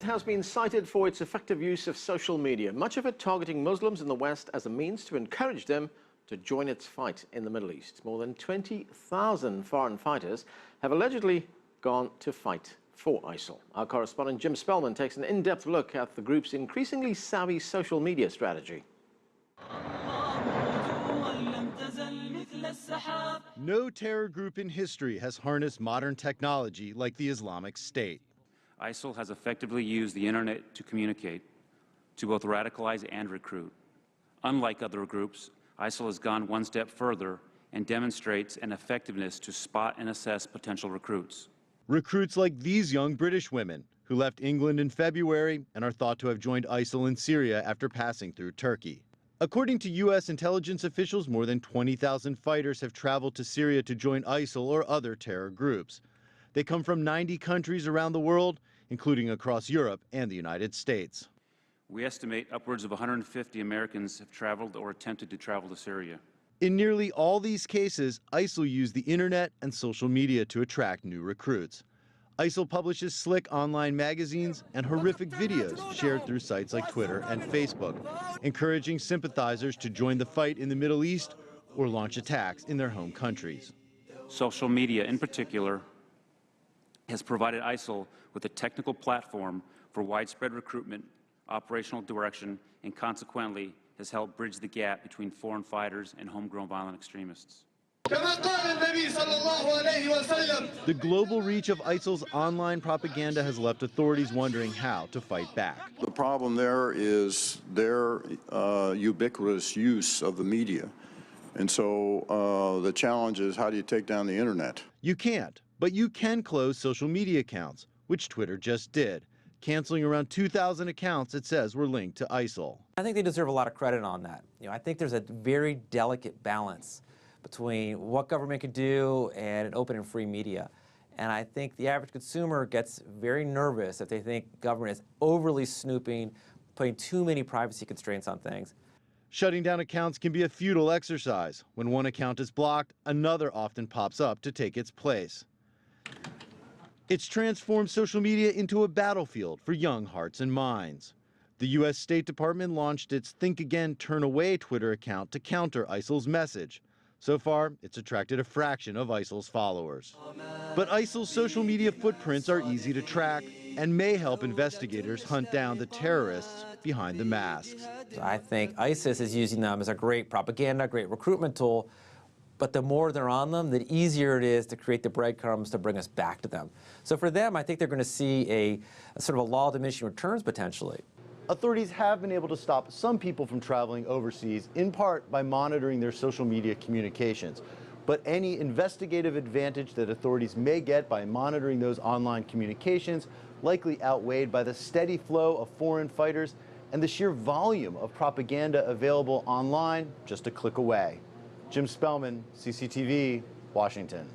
has been cited for its effective use of social media, much of it targeting Muslims in the West as a means to encourage them to join its fight in the Middle East. More than 20,000 foreign fighters have allegedly gone to fight for ISIL. Our correspondent Jim Spellman takes an in-depth look at the group's increasingly savvy social media strategy. No terror group in history has harnessed modern technology like the Islamic State. ISIL has effectively used the internet to communicate, to both radicalize and recruit. Unlike other groups, ISIL has gone one step further and demonstrates an effectiveness to spot and assess potential recruits. Recruits like these young British women who left England in February and are thought to have joined ISIL in Syria after passing through Turkey. According to U.S. intelligence officials, more than 20,000 fighters have traveled to Syria to join ISIL or other terror groups. They come from 90 countries around the world, including across Europe and the United States. We estimate upwards of 150 Americans have traveled or attempted to travel to Syria. In nearly all these cases, ISIL used the internet and social media to attract new recruits. ISIL publishes slick online magazines and horrific videos shared through sites like Twitter and Facebook, encouraging sympathizers to join the fight in the Middle East or launch attacks in their home countries. Social media, in particular, has provided ISIL with a technical platform for widespread recruitment, operational direction, and consequently has helped bridge the gap between foreign fighters and homegrown violent extremists. The global reach of ISIL's online propaganda has left authorities wondering how to fight back. The problem there is their ubiquitous use of the media. And so the challenge is, how do you take down the internet? You can't, but you can close social media accounts, which Twitter just did, canceling around 2,000 accounts it says were linked to ISIL. I think they deserve a lot of credit on that. I think there's a very delicate balance between what government can do and an open and free media. And I think the average consumer gets very nervous if they think government is overly snooping, putting too many privacy constraints on things. Shutting down accounts can be a futile exercise. When one account is blocked, another often pops up to take its place. It's transformed social media into a battlefield for young hearts and minds. The U.S. State Department launched its Think Again, Turn Away Twitter account to counter ISIL's message. So far, it's attracted a fraction of ISIL's followers. But ISIL's social media footprints are easy to track and may help investigators hunt down the terrorists behind the masks. I think ISIS is using them as a great propaganda, great recruitment tool, but the more they're on them, the easier it is to create the breadcrumbs to bring us back to them. So for them, I think they're going to see a sort of a law of diminishing returns potentially. Authorities have been able to stop some people from traveling overseas, in part by monitoring their social media communications. But any investigative advantage that authorities may get by monitoring those online communications likely outweighed by the steady flow of foreign fighters and the sheer volume of propaganda available online just a click away. Jim Spellman, CCTV, Washington.